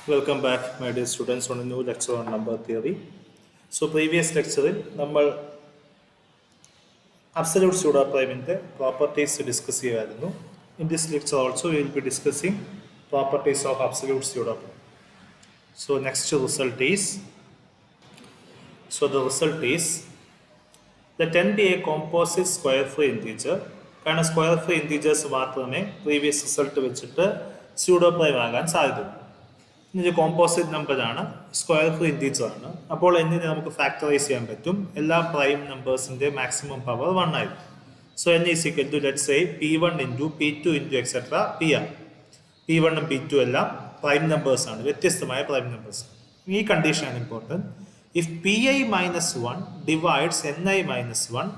Welcome back, my dear students, on a new lecture on number theory. So, previous lecture, നമ്മൾ absolute pseudo-prime properties discuss ചെയ്യുമായിരുന്നു. In this lecture also, we will be discussing properties of absolute pseudo-prime. So, next result is, the result is, let n be a composite square-free integer. കാരണം square-free integers മാത്രമേ previous result വെച്ചിട്ട് pseudo-prime ആകാൻ സാധ്യതയുള്ളൂ. ഇതൊരു composite നമ്പറാണ്, square free integer ആണ്. അപ്പോൾ എന്നിനെ നമുക്ക് ഫാക്ടറൈസ് ചെയ്യാൻ പറ്റും. എല്ലാ പ്രൈം നമ്പേഴ്സിന്റെ മാക്സിമം പവർ 1 ആയിരിക്കും. So n is equal to let's say p1 into p2 into et cetera pr. p1 ഉം p2 എല്ലാം പ്രൈം നമ്പേഴ്സ് ആണ്, വ്യത്യസ്തമായ പ്രൈം നമ്പേഴ്സ്. ഈ കണ്ടീഷനാണ് important. If pi minus 1 divides ni minus 1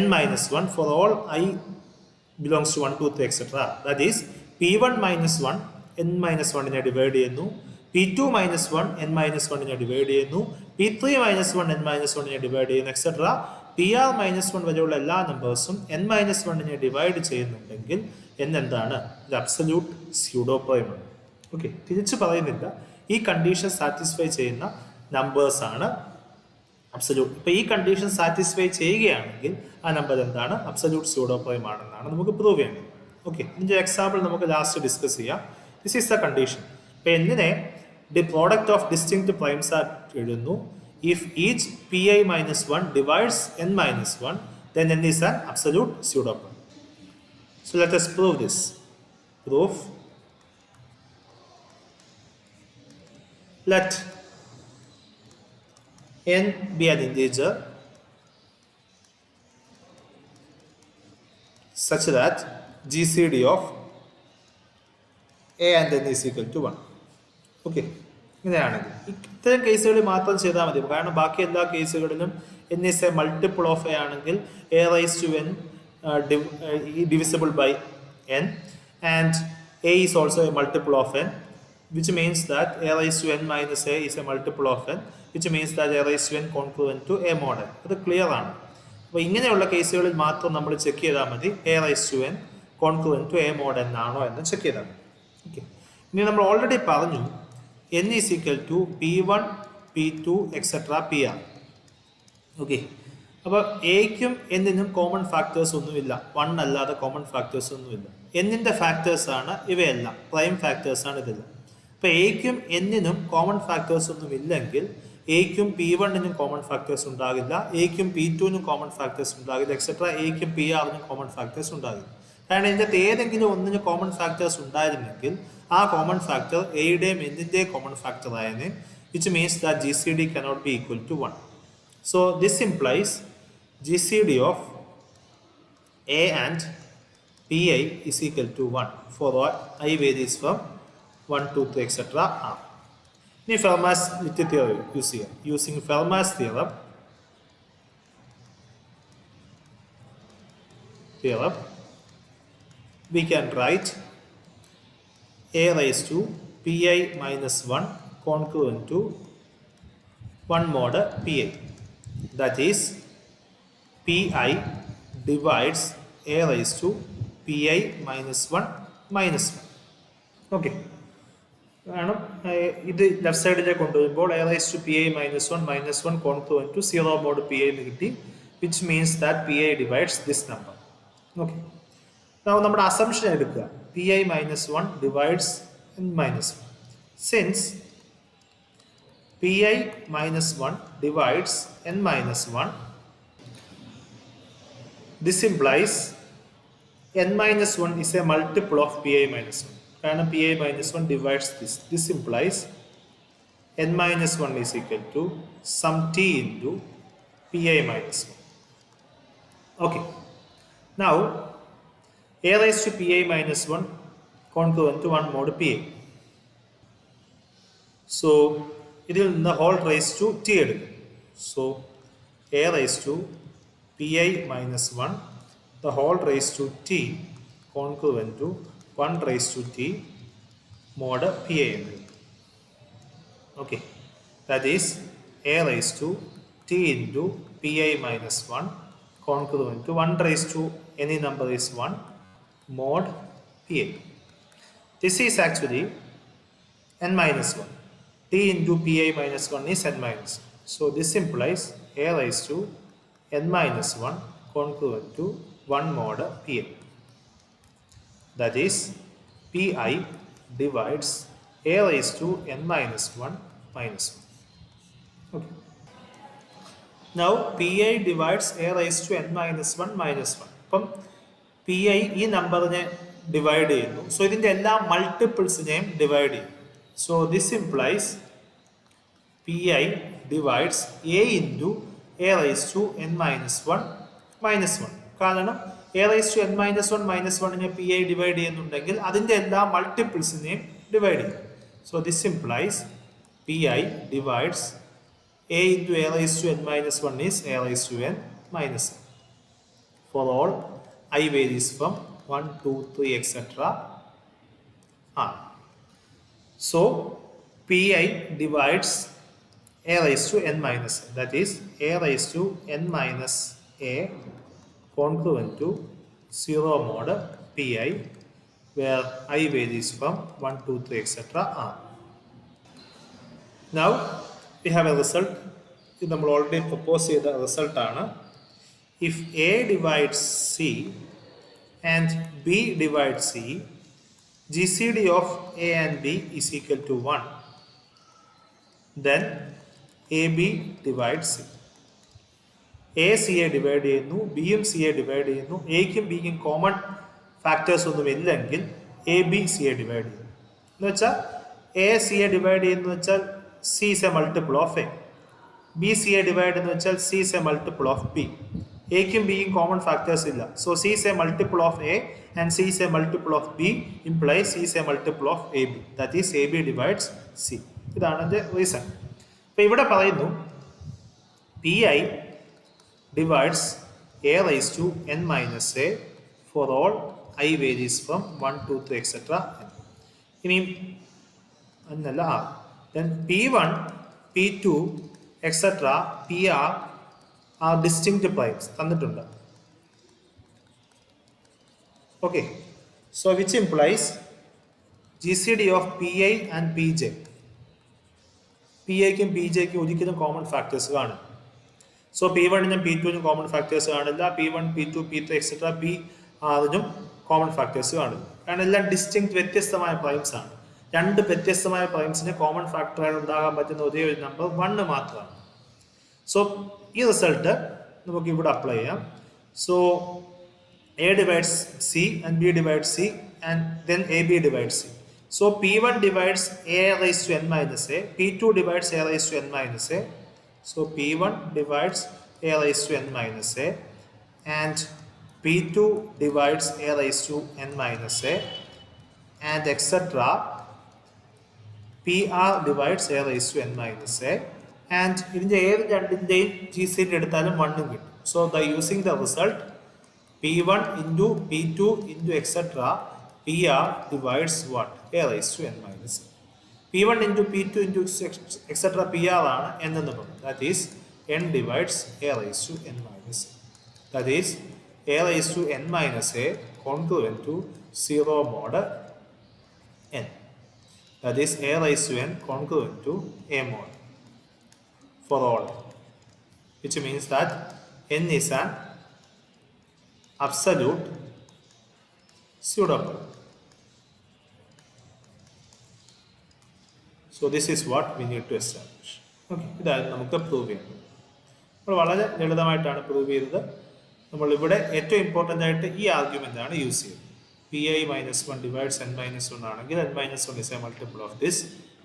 n minus 1 for all I belongs to 1, 2, 3, etc. That is p1 minus 1 n minus 1 divide ചെയ്യുന്നു, p2 minus 1 n minus 1 divide ചെയ്യുന്നു, p3 minus 1 n minus 1 divide ചെയ്യുന്നു, etcetera pr minus 1 വരെയുള്ള എല്ലാ നമ്പേഴ്സും n minus 1 divide ചെയ്യുന്നുണ്ടെങ്കിൽ n എന്താണ്? ഇത് absolute pseudo prime ആണ്. Okay, തിരിച്ചു പറയുന്നില്ല, ഈ കണ്ടീഷൻ സാറ്റിസ്ഫൈ ചെയ്യുന്ന നമ്പേഴ്സ് ആണ് അബ്സല്യൂട്ട്. ഇപ്പോൾ ഈ കണ്ടീഷൻ സാറ്റിസ്ഫൈ ചെയ്യുകയാണെങ്കിൽ ആ നമ്പർ എന്താണ്? അബ്സല്യൂട്ട് സ്യൂഡോ പ്രൈം ആണെന്നാണ് നമുക്ക് പ്രൂവ് ചെയ്യേണ്ടത്. ഓക്കെ, ഇതിൻ്റെ എക്സാമ്പിൾ നമുക്ക് ലാസ്റ്റ് ഡിസ്കസ് ചെയ്യാം. This is the condition. ഇപ്പോൾ എന്നിനെ the product of distinct primes ആയിട്ട് എഴുതുന്നു. If each pi minus 1 divides n minus 1 then n is an absolute pseudo prime. So let us prove this. Proof. Let n be an integer such that GCD of a and n is equal to 1. Okay, ഇങ്ങനെയാണെങ്കിൽ ഇത്തരം കേസുകളിൽ മാത്രം ചെയ്താൽ മതി. കാരണം ബാക്കി എല്ലാ കേസുകളിലും n is a multiple of a ആണെങ്കിൽ a raised to n divisible by n and a is also a multiple of n, which means that a raised to n minus a is a multiple of n, which means that a raised to n congruent to a mod n. അത് clear ആണ്. അപ്പോൾ ഇങ്ങനെയുള്ള കേസുകളിൽ മാത്രം നമ്മൾ check ചെയ്താൽ മതി a raised to n congruent to a mod n ആണോ എന്ന് ചെക്ക് ചെയ്താൽ മതി. ഓക്കെ, ഇനി നമ്മൾ ഓൾറെഡി പറഞ്ഞു n is equal to p1 p2 etcetera pr. Okay, അപ്പോൾ എക്കും എന്നിനും കോമൺ ഫാക്ടേഴ്സ് ഒന്നുമില്ല, 1 അല്ലാതെ കോമൺ ഫാക്ടേഴ്സ് ഒന്നുമില്ല. എന്നിൻ്റെ ഫാക്ടേഴ്സ് ആണ് ഇവയെല്ലാം, പ്രൈം ഫാക്ടേഴ്സ് ആണ് ഇതെല്ലാം. അപ്പോൾ എക്കും എന്നിനും കോമൺ ഫാക്ടേഴ്സ് ഒന്നും ഇല്ലെങ്കിൽ എക്കും p1നും കോമൺ ഫാക്ടേഴ്സ് ഉണ്ടാകില്ല, എക്കും p2നും കോമൺ ഫാക്ടേഴ്സ് ഉണ്ടാകില്ല, എക്സെട്ര എക്കും pr-നും കോമൺ ഫാക്ടേഴ്സ് ഉണ്ടാകില്ല. കാരണം ഇതിൻ്റെ ഏതെങ്കിലും ഒന്നിന് കോമൺ ഫാക്ടേഴ്സ് ഉണ്ടായിരുന്നെങ്കിൽ ആ കോമൺ ഫാക്ടർ എയുടെയും എന്നിൻ്റെയും കോമൺ ഫാക്ടർ ആയതിന്, which means that GCD cannot be equal to 1. So this implies GCD of a and pi is equal to 1 for what I varies from 1, 2, 3, etc. R. ഇനി Fermat's theorem use ചെയ്യാം. Using Fermat's theorem we can write a raised to pi minus 1 congruent to 1 mod pi. That is pi divides a raised to pi minus 1 minus 1. Okay, കാരണം ഇത് left സൈഡിലേക്ക് കൊണ്ടുവരുമ്പോൾ a raised to pi minus 1 congruent to 0 mod pi എന്ന് കിട്ടി, which means that pi divides this number. Okay, നമ്മുടെ assumption എടുക്കുക, pi minus 1 divides n minus 1. Since pi minus 1 divides n minus 1, this implies n minus 1 is a multiple of pi minus 1. കാരണം pi minus 1 divides this. This implies n minus 1 is equal to some t into pi minus 1. Okay, now a raised to pi minus 1 congruent to 1 mod pi. So ഇതിൽ നിന്ന് whole raise to t എടുക്കും. So a raised to pi minus 1 the whole raised to t congruent to 1 raised to t mod pi എന്ന്. Okay, that is a raised to t into pi minus 1 congruent to 1 raised to any number is 1 mod pi. This is actually n minus 1. T into pi minus 1 is n minus 1. So this implies a raised to n minus 1 congruent to 1 mod pi. That is, pi divides a raised to n minus 1 minus 1. Okay. Now pi divides a raised to n minus 1 minus 1. അപ്പം P I ഈ നമ്പറിനെ divide ചെയ്യുന്നു. So ഇതിൻ്റെ എല്ലാ മൾട്ടിപ്പിൾസിനെയും divide ചെയ്യും. So this implies p i divides a into a raise to N minus 1 minus 1. കാരണം a raise to N minus 1 minus 1നെ പി ഐ ഡിവൈഡ് ചെയ്യുന്നുണ്ടെങ്കിൽ അതിൻ്റെ എല്ലാ മൾട്ടിപ്പിൾസിനെയും ഡിവൈഡ് ചെയ്യും. So this implies p i divides a into a raised to n minus 1 is a raised to n minus 1 for all I varies from 1, 2, 3 etc. R. So pi divides a raised to n minus a, that is a raised to n minus a congruent to 0 mod pi where I varies from 1, 2, 3 etc. R. Now we have a result. ഇത് നമ്മൾ already propose ചെയ്ത റിസൾട്ടാണ്. If A divides C and B divide C, G C D of A and B is equal to 1, then A B divide C. A സിയെ divide ചെയ്യുന്നു, ബിയും സിയെ divide ചെയ്യുന്നു. എക്കും ബിക്കും common factors ഒന്നും ഇല്ലെങ്കിൽ എ ബി സിയെ ഡിവൈഡ് ചെയ്യുന്നു. എന്ന് വെച്ചാൽ എ സിയെ ഡിവൈഡ് ചെയ്യുന്നു വെച്ചാൽ c is a multiple of a. B സിയെ ഡിവൈഡ് എന്ന് വെച്ചാൽ c is a multiple of b. എക്കും ബിയും കോമൺ ഫാക്ടേഴ്സ് ഇല്ല. So c is a multiple of A and c is a multiple of b implies c is a multiple of a b. That is a b divides c. ഇതാണ് എൻ്റെ reason. അപ്പോൾ ഇവിടെ പറയുന്നു p i divides A raise to N minus a for all I varies from 1, 2, 3 etcetera. ഇനിയും എന്നല്ല R. Then P1, P2, etc. PR are distinct primes. തന്നിട്ടുണ്ട്. Okay. So which implies GCD of PI and PJ. PIക്കും PJക്കും ഒരിക്കലും common factors കാണും. So P1നും P2നും common factors കാണില്ല. P1, P2, P3 etcetera PR-നും common factors കാണില്ല. കാരണം എല്ലാം distinct വ്യത്യസ്തമായ പ്രൈംസ് ആണ്. രണ്ട് വ്യത്യസ്തമായ പ്രൈംസിന് കോമൺ ഫാക്ടറായി ഉണ്ടാകാൻ പറ്റുന്ന ഒരേ ഒരു നമ്പർ 1 മാത്രമാണ്. സോ ഈ റിസൾട്ട് നമുക്ക് ഇവിടെ അപ്ലൈ ചെയ്യാം. So A divides C and B divide C and then A B divide C. So P1 divides A raise to N minus A, P2 divides A raise to N minus A. So P1 divides A raise to N minus A and P2 divides A raise to N minus A and et cetera. PR divides a raised to n minus a, and ഇതിൻ്റെ ഏത് രണ്ടിൻ്റെയും G C D എടുത്താലും 1 കിട്ടും. So by using the result P1 into P2 into etc. PR divides what? A raised to n minus a. P1 into P2 into etc. PR ആണ് n എന്ന് പറയുന്നത്. That is n divides a raised to n minus a. That is a raised to n minus a congruent to 0 mod n. That is a raised to n congruent to a mod for all, which means that n is an absolute pseudoprime. So this is what we need to establish. Okay, ഇതാണ് നമുക്ക് prove ചെയ്യേണ്ടത്. നമ്മൾ വളരെ ലളിതമായിട്ടാണ് prove ചെയ്തത്. നമ്മളിവിടെ ഏറ്റവും important ആയിട്ട് ഈ ആർഗ്യുമെൻ്റ് ആണ് യൂസ് ചെയ്തത്. Pi minus 1 divides n minus 1 ആണെങ്കിൽ n minus 1 is a multiple of this.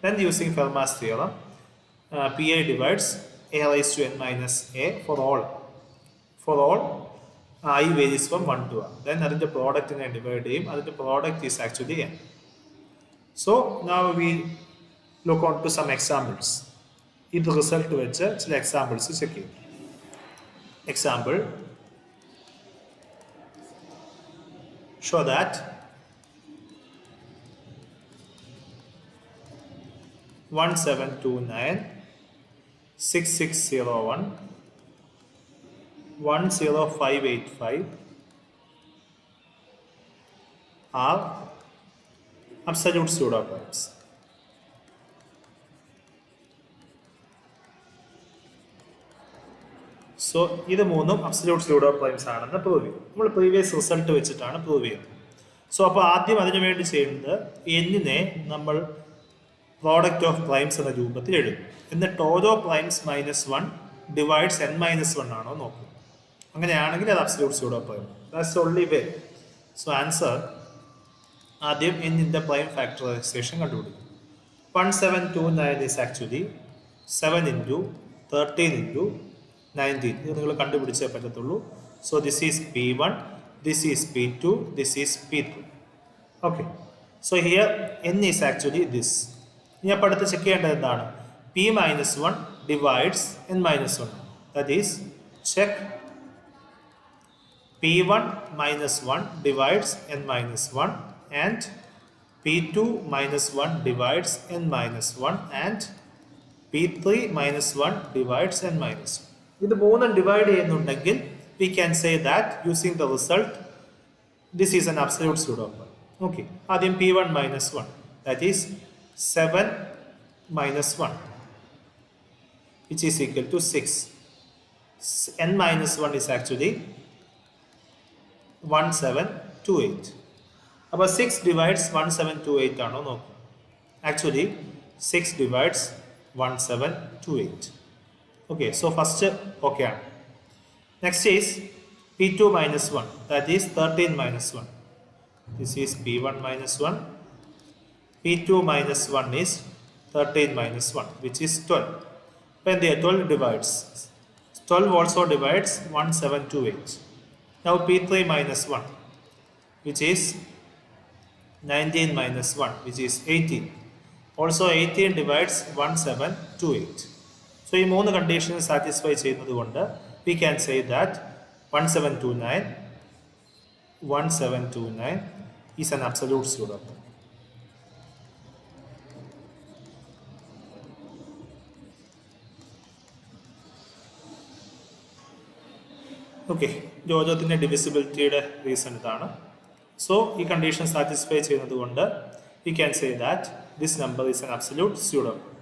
Then using Fermat's theorem, Pi divides a raised to n minus a for all I varies from 1 to r. Then അതിൻ്റെ പ്രോഡക്റ്റിനെ divide ചെയ്യും. അതിൻ്റെ product is actually n. So now we look on to some examples. ഇത് result വെച്ച് ചില examples check ചെയ്യും. Example, show that 1729 6601 10585 are absolute pseudoprimes. So ഇത് മൂന്നും absolute pseudo primes ആണെന്ന് പ്രൂവ് ചെയ്യും. നമ്മൾ പ്രീവിയസ് റിസൾട്ട് വെച്ചിട്ടാണ് പ്രൂവ് ചെയ്യുന്നത്. സോ അപ്പോൾ ആദ്യം അതിനു വേണ്ടി ചെയ്യുന്നത് എന്നിനെ നമ്മൾ പ്രോഡക്റ്റ് ഓഫ് പ്രൈംസ് എന്ന രൂപത്തിൽ എഴുതും. എന്നിട്ട് ഓരോ പ്രൈംസ് -1 ഡിവൈഡ്സ് n-1 ആണോ നോക്കും. അങ്ങനെയാണെങ്കിൽ അത് absolute pseudo prime. That's only way. So answer ആദ്യം എന്നിൻ്റെ പ്രൈം ഫാക്ടറൈസേഷൻ കണ്ടുപിടിക്കും. 1729 ഈസ് ആക്ച്വലി 7 × 13 × 19. ഇത് നിങ്ങൾ കണ്ടുപിടിച്ചേ പറ്റത്തുള്ളൂ. So this is P1, this is P2, this is P3. Okay. So here n is actually this. ഇനി അപ്പോൾ അടുത്ത് ചെക്ക് ചെയ്യേണ്ടത് എന്താണ്? P-1 divides n-1. That is check P1 -1 divides n-1 and P2 -1 divides n-1 and P3 -1 divides n-1. ഇത് മൂന്നും divide ചെയ്യുന്നുണ്ടെങ്കിൽ we can say that using the result this is an absolute pseudo-prime. Okay. ആദ്യം P1 -1 that is 7 -1 which is equal to 6. n-1 is actually 1728. അപ്പോൾ 6 divides 1728 ആണോ നോക്കുക. Actually 6 divides 1728. Okay. So first okay ആണ്. Next is P2 -1 that is 13 -1. This is P1 -1. P2 -1 is 13 -1 which is 12. When the 12 divides, 12 also divides 1728. Now P3 -1 which is 19 -1 which is 18. Also 18 divides 1728. So ഈ മൂന്ന് condition satisfy ചെയ്യുന്നത് കൊണ്ട് we can say that 1729 is an absolute pseudo-prime. Okay. ജോജോത്തിൻ്റെ ഡിവിസിബിലിറ്റിയുടെ reason ഇതാണ്. So ഈ condition satisfy ചെയ്യുന്നത് കൊണ്ട് we can say that this number is an absolute pseudo-prime.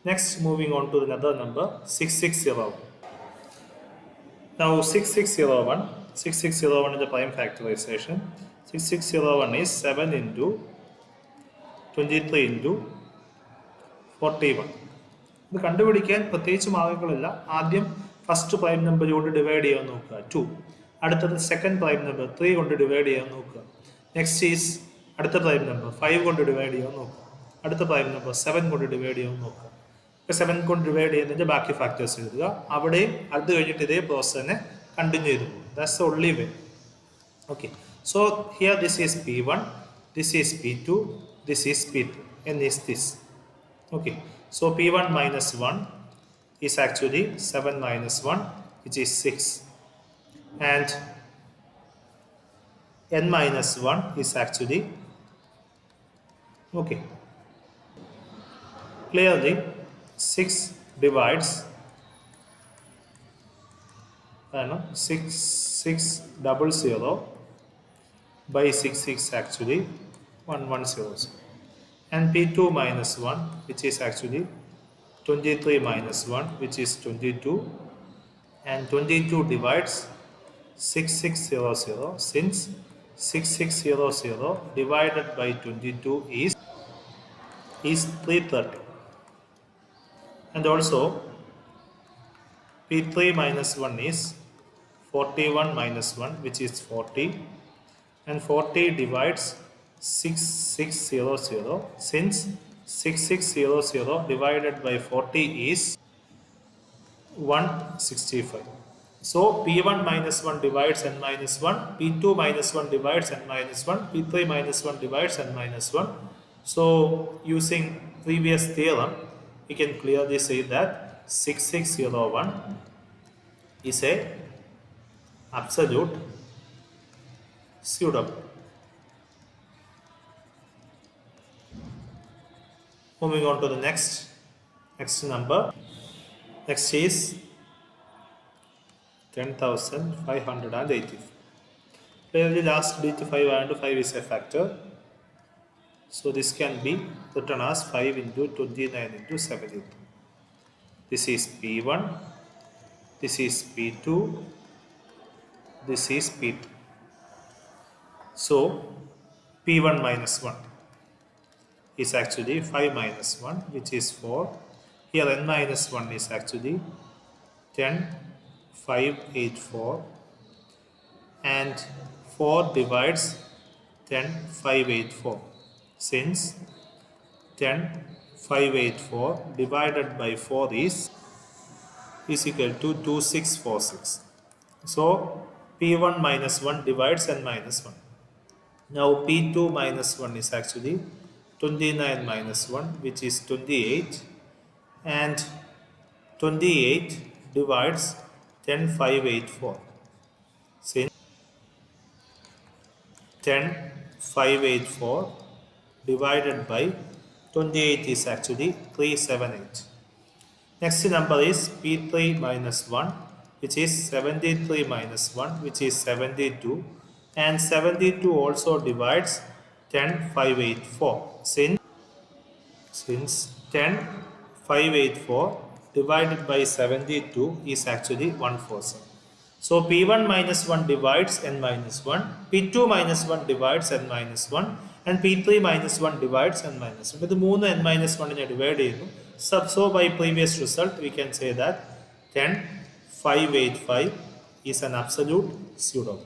Next, moving on to another number, 6601. Now 6601 is the prime factorization. 6601 is 7 × 23 × 41. ഇത് കണ്ടുപിടിക്കാൻ പ്രത്യേകിച്ച് മാർഗങ്ങളില്ല. ആദ്യം ഫസ്റ്റ് പ്രൈം നമ്പർ കൊണ്ട് ഡിവൈഡ് ചെയ്യാൻ നോക്കുക 2. അടുത്തത് സെക്കൻഡ് പ്രൈം നമ്പർ 3 കൊണ്ട് ഡിവൈഡ് ചെയ്യാൻ നോക്കുക. നെക്സ്റ്റ് ഈസ് അടുത്ത പ്രൈം നമ്പർ 5 കൊണ്ട് ഡിവൈഡ് ചെയ്യാൻ നോക്കുക. അടുത്ത പ്രൈം നമ്പർ 7 കൊണ്ട് ഡിവൈഡ് ചെയ്യാൻ നോക്കുക. 7 കൊണ്ട് ഡിവൈഡ് ചെയ്യുന്നതിൻ്റെ ബാക്കി ഫാക്ടേഴ്സ് എഴുതുക. അവിടെയും അത് കഴിഞ്ഞിട്ട് ഇതേ പ്രോസസ് തന്നെ കണ്ടിന്യൂ ചെയ്തു പോകും. That's the only way. Okay. So here this is P1, this is P2, this is P3 and is this. Okay. So P1 -1 is actually 7 -1 which is 6 and n-1 is actually okay. Clearly 6 divides 600 by 66 actually 1100 and P2 -1 which is actually 23 -1 which is 22 and 22 divides 6600 since 6600 divided by 22 is 330 and also P3 -1 is 41 -1 which is 40 and 40 divides 6600 since 6600 divided by 40 is 165. So P1 -1 divides n-1, P2 -1 divides n-1, P3 -1 divides n-1. So using previous theorem, we can clearly say that 6601 is a absolute pseudo-prime. Moving on to the next number. Next is 10,580. The last digit 5 and 5 is a factor. So this can be written as 5 × 29 × 72. This is P1. this is P2, this is P2. So P1 minus 1 is actually 5 minus 1, which is 4. Here n minus 1 is actually 10, 5, 8, 4. And 4 divides 10, 5, 8, 4. Since 10, 5, 8, 4 divided by 4 is equal to 2, 6, 4, 6. So P1 minus 1 divides n minus 1. Now P2 minus 1 is actually 29 minus 1, which is 28. And 28 divides 10, 5, 8, 4. Since 10, 5, 8, 4 divided by 28 is actually 3, 7, 8. Next number is P3 minus 1, which is 73 minus 1, which is 72. And 72 also divides 10, 5, 8, 4. Since 10, 5, 8, 4 divided by 72 is actually 147. So P1 minus 1 divides n minus 1, P2 minus 1 divides n minus 1, and P3 minus 1 divides n minus 1. With the 3 n minus 1 in a divide. So by previous result, we can say that 10, 5, 8, 5 is an absolute pseudo.